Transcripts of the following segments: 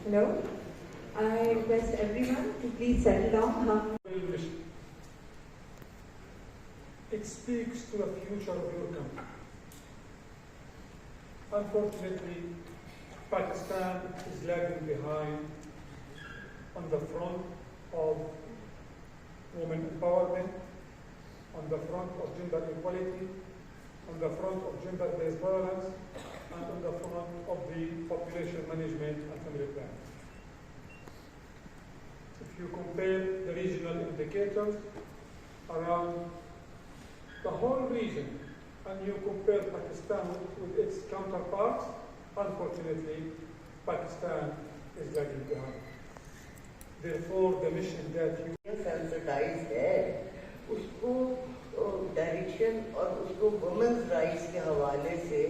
Hello. I request everyone to please settle down. It speaks to the future of your country. Unfortunately, Pakistan is lagging behind on the front of women empowerment, on the front of gender equality, on the front of gender-based violence, and on the front of the population management and family planning. If you compare the regional indicators around the whole region and you compare Pakistan with its counterparts, unfortunately, Pakistan is lagging behind. Therefore, the mission that you sensitized है, उसको direction और उसको women's rights के हवाले से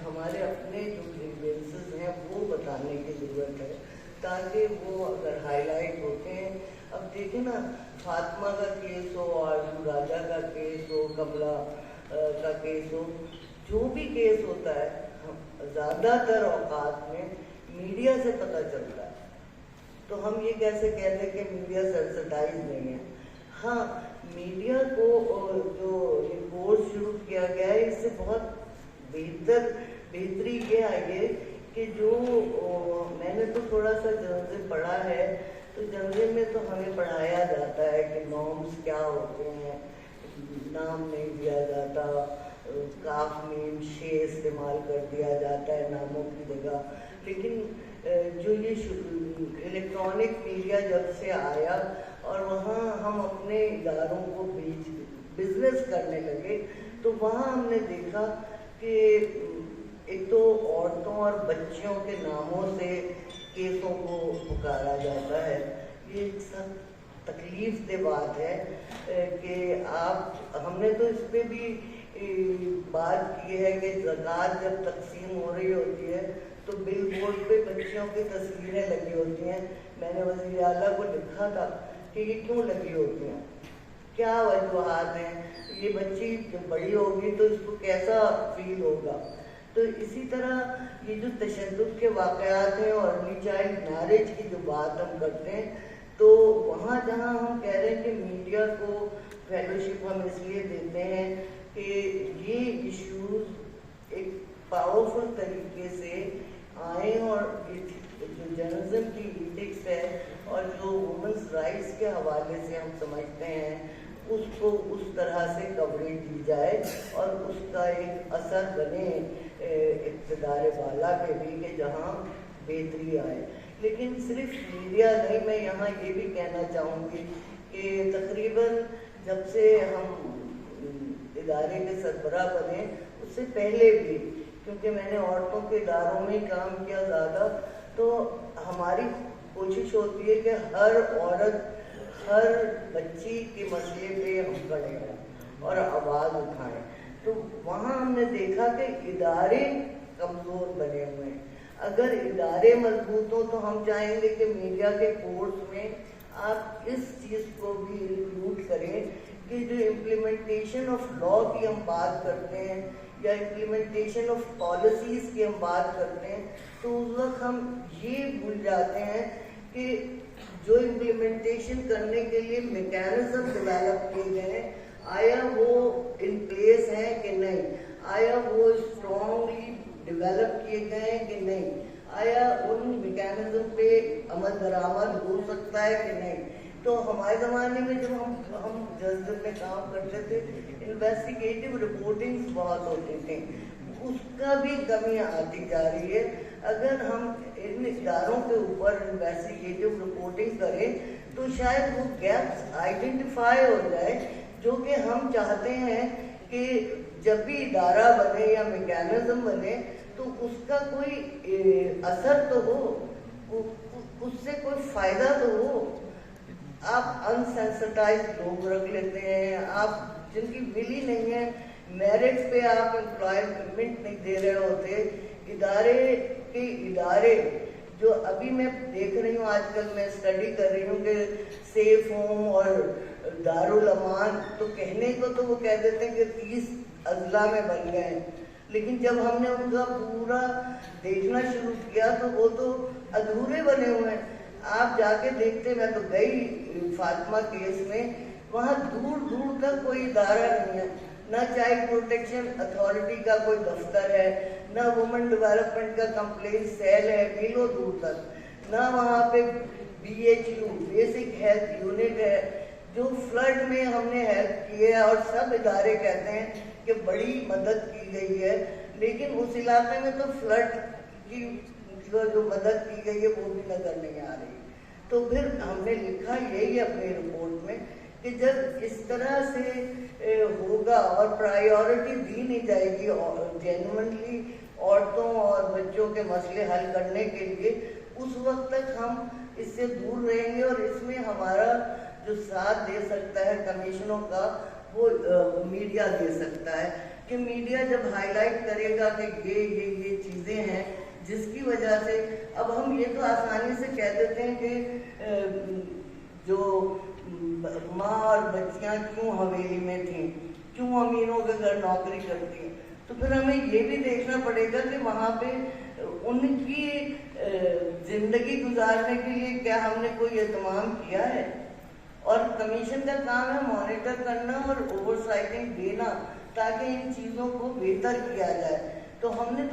हमारे अपने जो ग्रीवेंसेस हैं वो बताने की ज़रूरत है, ताकि वो अगर हाईलाइट होते हैं. अब देखें ना, फातिमा का केस हो, आजू राजा का केस हो, कमला का केस हो, जो भी केस होता है ज़्यादातर औकात में मीडिया से पता चलता है. तो हम ये कैसे कहते हैं कि मीडिया सेंसिटाइज नहीं है. हाँ, मीडिया को जो ये कोर्स शुरू किया गया है, इससे बहुत बेहतरी ये आई है कि जो मैंने तो थोड़ा सा जर्नलिज्म पढ़ा है, तो जर्नलिज्म में तो हमें पढ़ाया जाता है कि नॉर्म्स क्या होते हैं, नाम नहीं दिया जाता, काफ मीम शे इस्तेमाल कर दिया जाता है नामों की जगह. लेकिन जो ये इलेक्ट्रॉनिक मीडिया जब से आया और वहाँ हम अपने इदारों को बिजनेस करने लगे, तो वहाँ हमने देखा कि एक तो औरतों और बच्चियों के नामों से केसों को पुकारा जाता है. ये सब तकलीफ दे बात है कि हमने तो इस पे भी बात की है कि ज़कात जब तकसीम हो रही होती है तो बिल बोर्ड पे बच्चियों की तस्वीरें लगी होती हैं. मैंने वज़ीर आला को लिखा था कि ये क्यों लगी होती हैं, क्या वजूहात हैं, ये बच्ची जब बड़ी होगी तो इसको कैसा फील होगा. तो इसी तरह ये जो तशद्दुद के वाक़यात हैं और अर्ली चाइल्ड मैरिज की जो बात हम करते हैं, तो वहाँ जहाँ हम कह रहे हैं कि मीडिया को फेलोशिप हम इसलिए देते हैं कि ये इश्यूज एक पावरफुल तरीके से आए और जो जर्नलिज्म की एथिक्स है और जो वुमेन्स राइट्स के हवाले से हम समझते हैं उसको उस तरह से कवरेज दी जाए और उसका एक असर बने इक़्तिदार वाला पे भी कि जहाँ बेहतरी आए. लेकिन सिर्फ मीडिया नहीं, मैं यहाँ ये भी कहना चाहूँगी कि तकरीबन जब से हम इदारे के सरबराह बने उससे पहले भी, क्योंकि मैंने औरतों के इदारों में काम किया ज़्यादा, तो हमारी कोशिश होती है कि हर औरत हर बच्ची के मसले पे हम खड़े हैं और आवाज़ उठाएं. तो वहाँ हमने देखा कि इदारे कमज़ोर बने हुए हैं. अगर इदारे मजबूत हों तो हम चाहेंगे कि मीडिया के कोर्स में आप इस चीज़ को भी इंक्लूड करें कि जो इम्प्लीमेंटेशन ऑफ लॉ की हम बात करते हैं या इम्प्लीमेंटेशन ऑफ पॉलिसीज़ की हम बात करते हैं, तो उस वक्त हम ये भूल जाते हैं कि जो इम्प्लीमेंटेशन करने के लिए मैकेनिज्म डेवलप किए गए हैं, आया वो इन प्लेस हैं कि नहीं, आया वो स्ट्रॉन्गली डेवलप किए गए हैं कि नहीं, आया उन मैकेनिज्म पे अमल दरामद हो सकता है कि नहीं. तो हमारे ज़माने में जब हम जर्नलिज्म में काम करते थे, इन्वेस्टिगेटिव रिपोर्टिंग्स बहुत होती थी, उसका भी कमी आती जा रही है. अगर हम इन इदारों के ऊपर इन्वेस्टिगेटिव रिपोर्टिंग करें तो शायद वो गैप्स आइडेंटिफाई हो जाए, जो कि हम चाहते हैं कि जब भी इदारा बने या मैकेनिज्म बने तो उसका कोई असर तो हो, उससे कोई फ़ायदा तो हो. आप अनसेंसिटाइज लोग रख लेते हैं, आप जिनकी बिल ही नहीं है, मेरिट पे आप एम्प्लॉयमेंट नहीं दे रहे होते. इदारे जो अभी मैं देख रही हूँ, आजकल मैं स्टडी कर रही हूँ कि सेफ होम और दारुल अमान, तो कहने को तो वो कह देते हैं कि 30 अजला में बन गए. लेकिन जब हमने उनका पूरा देखना शुरू किया तो वो तो अधूरे बने हुए हैं। आप जाके देखते, मैं तो गई फातिमा केस में, वहाँ दूर दूर तक कोई इदारा नहीं है, ना चाइल्ड प्रोटेक्शन अथॉरिटी का कोई दफ्तर है, ना वुमेन डेवलपमेंट का कंप्लेंट सेल है मीलों दूर तक, ना वहाँ पे BHU बेसिक हेल्थ यूनिट है जो फ्लड में हमने हेल्प की है। और सब इदारे कहते हैं कि बड़ी मदद की गई है, लेकिन उस इलाके में तो फ्लड की जो मदद की गई है वो भी नजर नहीं आ रही। तो फिर हमने लिखा यही अपनी रिपोर्ट में कि जब इस तरह से होगा और प्रायोरिटी दी नहीं जाएगी जेन्युइनली औरतों और बच्चों के मसले हल करने के लिए, उस वक्त तक हम इससे दूर रहेंगे। और इसमें हमारा जो साथ दे सकता है कमीशनों का, वो मीडिया दे सकता है कि मीडिया जब हाईलाइट करेगा कि ये चीज़ें हैं जिसकी वजह से, अब हम ये तो आसानी से कह देते हैं कि जो माँ और बच्चियाँ क्यों हवेली में थीं, क्यों अमीरों के घर नौकरी करती हैं, तो फिर हमें ये भी देखना पड़ेगा कि वहाँ पे उनकी जिंदगी गुजारने के लिए क्या हमने कोई एहतमाम किया है। और कमीशन का काम है मॉनिटर करना और ओवरसाइटिंग देना ताकि इन चीज़ों को बेहतर किया जाए। तो हमने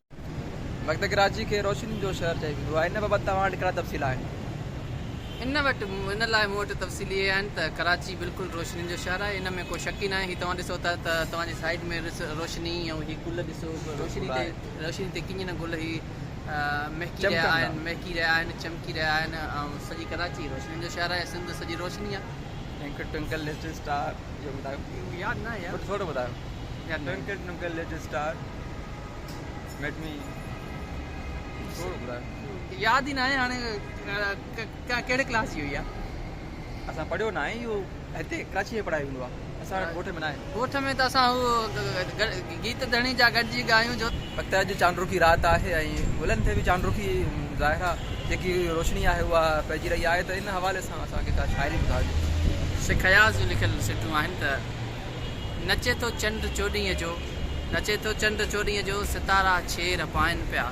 मकतब कराची के रोशनी जो शहर चाहिए वो इन बाबत तव्हां वटि कहिड़ा तफ़सील आहिनि? इन वटि इन लाइ मूं वटि तफ़सीली इहे आहिनि त कराची बिल्कुलु रोशनी जो शहर आहे, इन में को शक ई न आहे। हीअ तव्हां ॾिसो था त तव्हांजे साइड में रोशनी ऐं हीअ गुल ॾिसो, रोशनी ते कीअं न गुल ही महकी रहिया आहिनि, चमकी रहिया आहिनि, ऐं सॼी कराची रोशनी जो शहर आहे। सिंध सॼी रोशनी आहे। ट्विंकल लिटिल स्टार जो ॿुधायो, यादि न आहे यार, थोरो ॿुधायो। यादि न आहे। Twinkle little star made me, थोरो ॿुधायो। यादि ई न आहे। हाणे कहिड़े क्लास जी हुई आहे? असां पढ़ियो न आहे इहो, हिते कराची में पढ़ाई वेंदो आहे, असां ॻोठ में न आहे। ॻोठ में त असां हू गीत धणी जा गॾिजी ॻायूं जो वक़्तु अॼु चांडू की राति आहे ऐं गुलनि ते बि चांडू की ज़ाहिर आहे जेकी रोशनी आहे उहा पइजी रही आहे। त इन हवाले सां असांखे का शाइरी ॿुधाइजो। शेख हयाज़ जूं लिखियलु सिटूं आहिनि त नचे थो चंड चोॾींहं जो, नचे थो चंड चोॾींहं जो, सितारा छेर पाइनि पिया,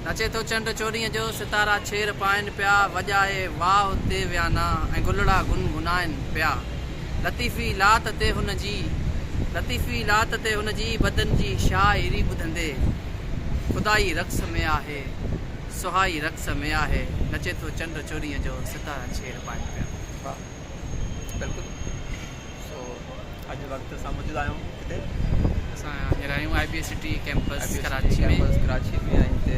नचे थो चंड चोॾींहं जो, सितारा छेर पाइनि पिया, वॼाए वाह ते वियाना ऐं गुलड़ा गुनगुनाइनि पिया। लतीफ़ी लात ते हुनजी बदन जी शाइरी ॿुधंदे, ख़ुदाई रक़्स में आहे सुहाई रक़्स में आहे, नचे थो चंड चोॾींहं जो, सितारा छेर पाइनि पिया। वाह, बिल्कुलु। सो अॼु वक़्तु असां मौजूदु आहियूं किथे, असां हींअर आहियूं IBSCT कैंपस IBSCT कराची में। कैंपस कराची में, ऐं हिते